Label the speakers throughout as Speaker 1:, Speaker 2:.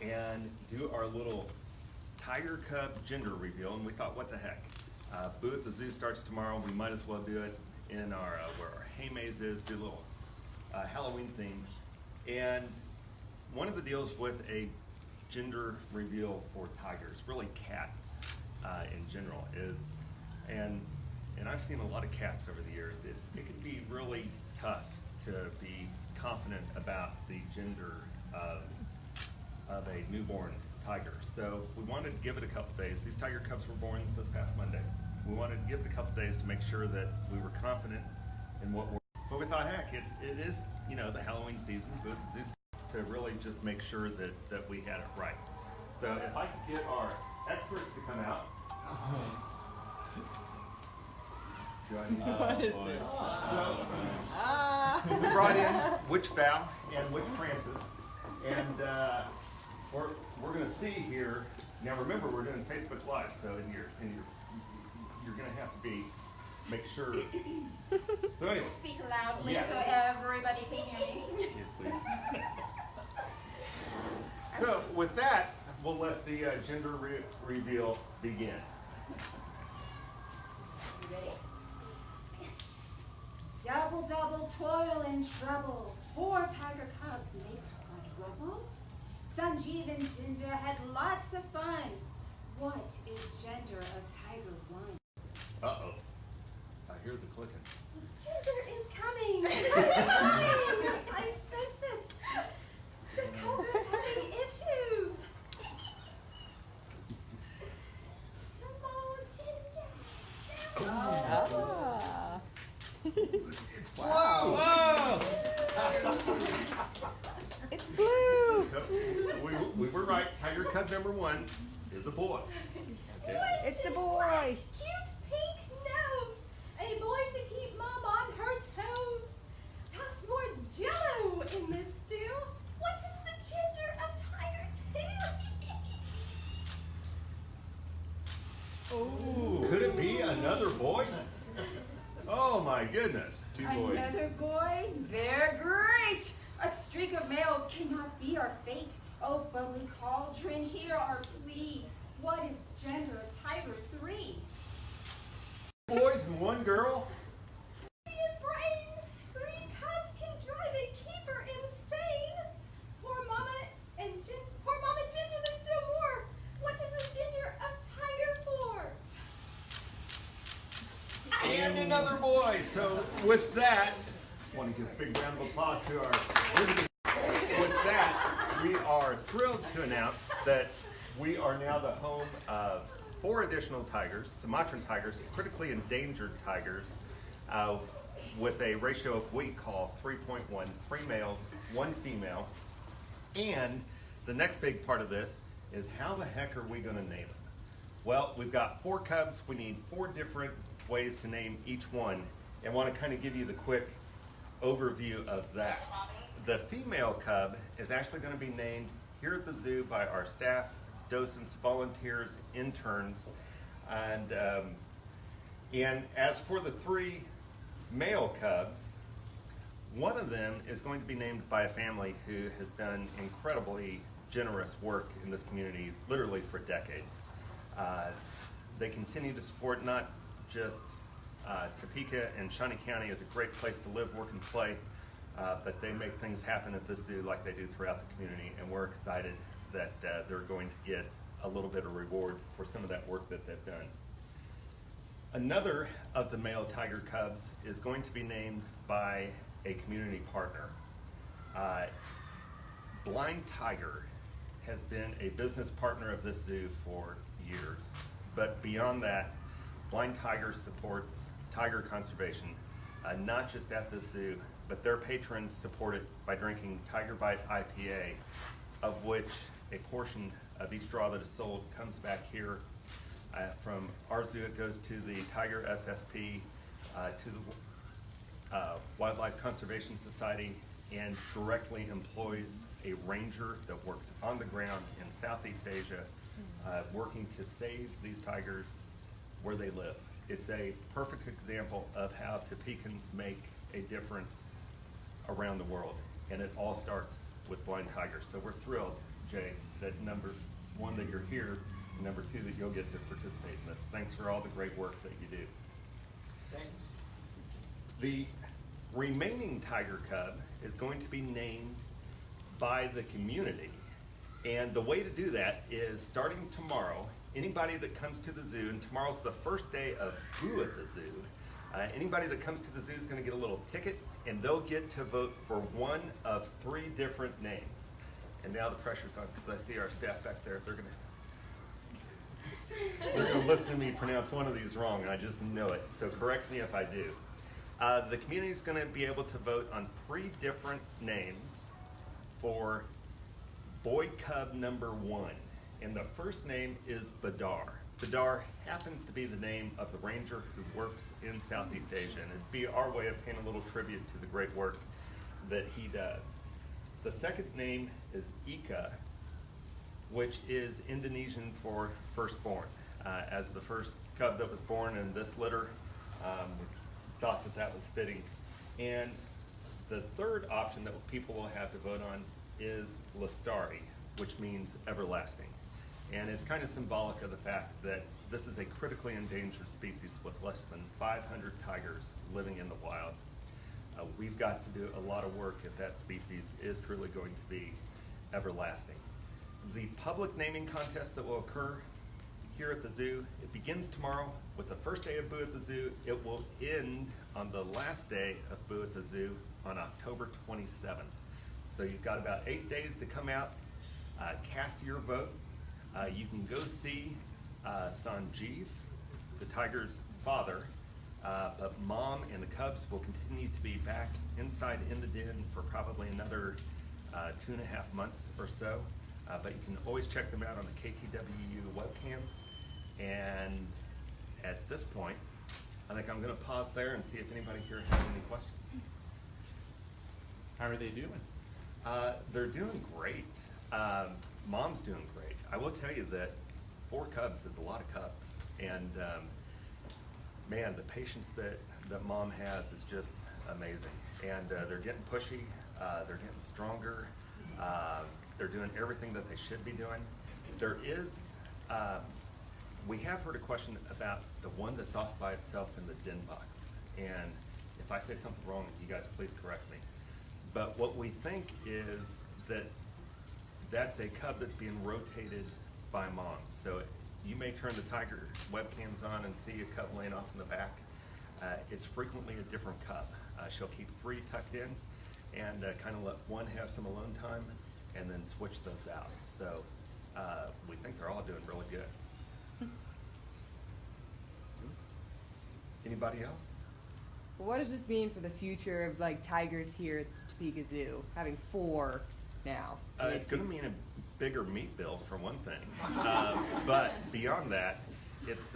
Speaker 1: and do our little tiger cub gender reveal. And we thought, what the heck? Boo at the Zoo starts tomorrow. We might as well do it in our where our hay maze is, do a little Halloween theme. And one of the deals with a gender reveal for tigers, really cats in general, is, and I've seen a lot of cats over the years, it can be really tough to be confident about the gender of a newborn tiger. So we wanted to give it a couple days. These tiger cubs were born this past Monday. We wanted to give it a couple days to make sure that we were confident in what we're, but we thought, heck, it is, you know, the Halloween season, Boo at the Zoo, to really just make sure that we had it right. So if I could get our experts to come out. Do I need So we brought in Witch Val and Witch Francis, and we're going to see here. Now remember, we're doing Facebook Live, so you're going to have to make sure. So anyway,
Speaker 2: speak loudly,
Speaker 1: yes,
Speaker 2: so everybody can hear me.
Speaker 1: Yes, please. So with that, we'll let the gender reveal begin.
Speaker 2: You ready? Double, double toil and trouble. 4 tiger cubs makes quadruple. Sanjeev and Ginger had lots of fun. What is gender of tiger 1?
Speaker 1: Uh-oh. I hear the clicking.
Speaker 2: Ginger is coming. It's coming. I sense it. The cub is having issues. Come on, Ginger.
Speaker 3: Ah.
Speaker 1: It's blue.
Speaker 3: Whoa. It's blue.
Speaker 1: So we were right. Tiger cub number 1 is a boy. Okay.
Speaker 3: It's a boy.
Speaker 2: Cute pink nose. A boy to keep mom on her toes. Toss more jello in this stew. What is the gender of tiger 2?
Speaker 1: Ooh, could it be another boy? Oh my goodness. 2 boys.
Speaker 2: Another boy? They're great. A streak of males cannot be our fate. Oh, bubbly cauldron, hear our plea. What is gender of tiger 3?
Speaker 1: Boys and 1 girl?
Speaker 2: Brain! 3 cubs can drive a keeper insane. Poor Mama and Ginger, there's still more. What is the gender of tiger 4?
Speaker 1: And another boy. So with that, I want to give a big round of applause to our visitors. With that, we are thrilled to announce that we are now the home of 4 additional tigers, Sumatran tigers, critically endangered tigers, with a ratio of what we call 3.1, 3 males, 1 female. And the next big part of this is, how the heck are we going to name them? Well, we've got 4 cubs. We need 4 different ways to name each one, and want to kind of give you the quick overview of that. The female cub is actually going to be named here at the zoo by our staff, docents, volunteers, interns, and as for the 3 male cubs, one of them is going to be named by a family who has done incredibly generous work in this community, literally for decades. They continue to support not just Topeka and Shawnee County is a great place to live, work, and play, but they make things happen at this zoo like they do throughout the community, and we're excited that they're going to get a little bit of reward for some of that work that they've done. Another of the male tiger cubs is going to be named by a community partner. Blind Tiger has been a business partner of this zoo for years, but beyond that, Blind Tiger supports tiger conservation, not just at the zoo, but their patrons support it by drinking Tiger Bite IPA, of which a portion of each draw that is sold comes back here. From our zoo, it goes to the Tiger SSP, to the Wildlife Conservation Society, and directly employs a ranger that works on the ground in Southeast Asia, working to save these tigers where they live. It's a perfect example of how Topekans make a difference around the world, and it all starts with Blind Tigers. So we're thrilled Jay, that number one, that you're here, and number two, that you'll get to participate in this. Thanks for all the great work that you do.
Speaker 4: Thanks.
Speaker 1: The remaining tiger cub is going to be named by the community. And the way to do that is starting tomorrow, anybody that comes to the zoo, and tomorrow's the first day of Boo at the Zoo, anybody that comes to the zoo is going to get a little ticket, and they'll get to vote for one of 3 different names. And now the pressure's on because I see our staff back there. They're going to listen to me pronounce one of these wrong, and I just know it. So correct me if I do. The community is going to be able to vote on 3 different names for boy cub number 1. And the first name is Badar. Badar happens to be the name of the ranger who works in Southeast Asia, and it'd be our way of paying a little tribute to the great work that he does. The second name is Ika, which is Indonesian for firstborn. As the first cub that was born in this litter, we thought that that was fitting. And the third option that people will have to vote on is Lestari, which means everlasting. And it's kind of symbolic of the fact that this is a critically endangered species with less than 500 tigers living in the wild. We've got to do a lot of work if that species is truly going to be everlasting. The public naming contest that will occur here at the zoo, it begins tomorrow with the first day of Boo at the Zoo. It will end on the last day of Boo at the Zoo on October 27th. So you've got about 8 days to come out, cast your vote. You can go see Sanjeev, the tiger's father, but Mom and the cubs will continue to be back inside in the den for probably another 2.5 months or so. But you can always check them out on the KTWU webcams. And at this point, I think I'm going to pause there and see if anybody here has any questions.
Speaker 5: How are they doing?
Speaker 1: They're doing great. Mom's doing great. I will tell you that 4 cubs is a lot of cubs. And man, the patience that Mom has is just amazing. And they're getting pushy, they're getting stronger, they're doing everything that they should be doing. There is, we have heard a question about the one that's off by itself in the den box. And if I say something wrong, you guys please correct me. But what we think is that that's a cub that's being rotated by Mom. So you may turn the tiger webcams on and see a cub laying off in the back. It's frequently a different cub. She'll keep 3 tucked in and kind of let one have some alone time and then switch those out. So we think they're all doing really good. Anybody else?
Speaker 3: What does this mean for the future of like tigers here at Topeka Zoo? Having 4 now.
Speaker 1: It's going to mean a bigger meat bill for one thing, but beyond that, it's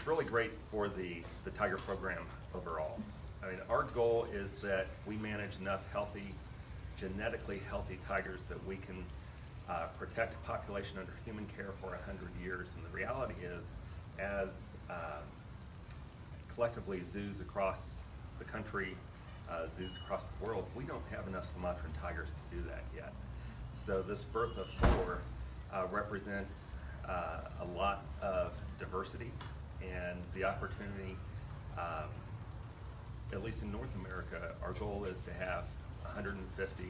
Speaker 1: really great for the tiger program overall. I mean, our goal is that we manage enough genetically healthy tigers that we can protect a population under human care for 100 years. And the reality is, as collectively zoos across the country, zoos across the world, we don't have enough Sumatran tigers to do that yet. So this birth of 4 represents a lot of diversity and the opportunity, at least in North America, our goal is to have 150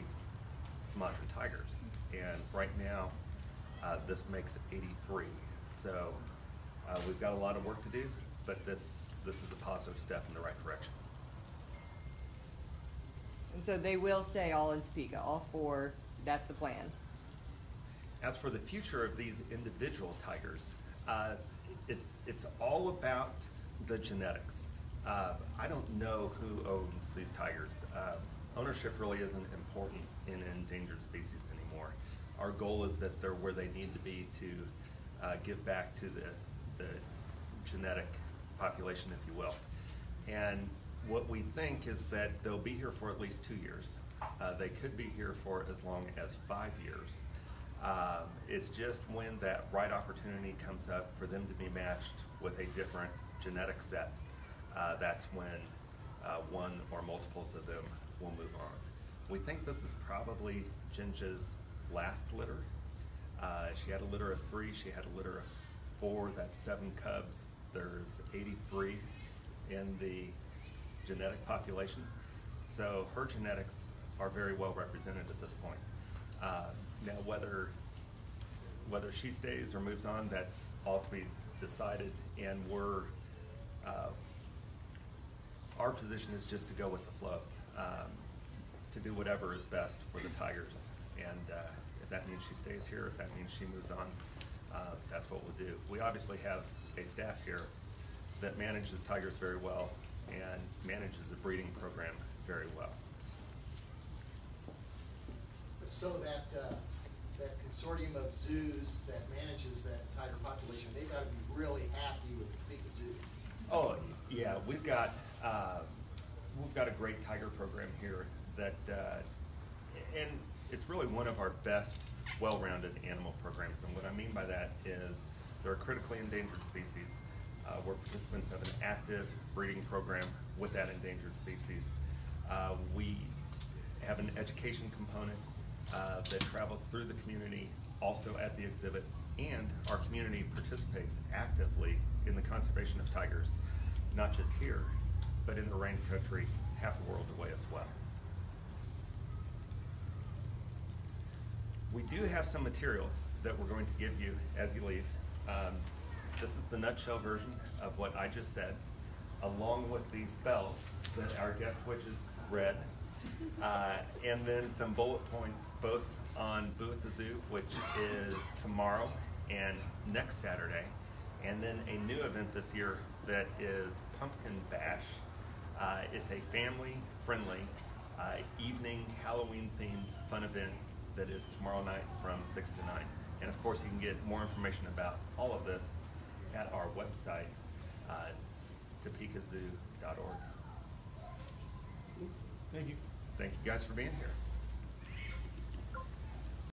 Speaker 1: Sumatran tigers. And right now, this makes 83. So we've got a lot of work to do, but this is a positive step in the right direction.
Speaker 3: And so they will stay all in Topeka, all 4. That's the plan.
Speaker 1: As for the future of these individual tigers, it's all about the genetics. I don't know who owns these tigers. Ownership really isn't important in endangered species anymore. Our goal is that they're where they need to be to give back to the genetic population, if you will. And what we think is that they'll be here for at least 2 years. They could be here for as long as 5 years. It's just when that right opportunity comes up for them to be matched with a different genetic set, that's when one or multiples of them will move on. We think this is probably Jinja's last litter, She had a litter of 3. She had a litter of 4. That's 7 cubs. There's 83 in the genetic population. So her genetics are very well represented at this point. Now, whether she stays or moves on, that's all to be decided, and our position is just to go with the flow, to do whatever is best for the Tigers. And if that means she stays here, if that means she moves on, that's what we'll do. We obviously have a staff here that manages Tigers very well and manages the breeding program very well.
Speaker 4: So that consortium of zoos that manages that tiger population, they've got to be really happy with the Topeka Zoo.
Speaker 1: Oh yeah, we've got a great tiger program here that, and it's really one of our best, well-rounded animal programs. And what I mean by that is they're a critically endangered species. Where participants have an active breeding program with that endangered species. We have an education component that travels through the community, also at the exhibit, and our community participates actively in the conservation of tigers, not just here, but in the rain country half a world away as well. We do have some materials that we're going to give you as you leave. This is the nutshell version of what I just said, along with the spells that our guest witches read, and then some bullet points both on Boo at the Zoo, which is tomorrow and next Saturday, and then a new event this year that is Pumpkin Bash. It's a family-friendly evening Halloween-themed fun event that is tomorrow night from 6 to 9. And of course, you can get more information about all of this at our website, topekazoo.org.
Speaker 5: Thank you.
Speaker 1: Thank you guys for being here.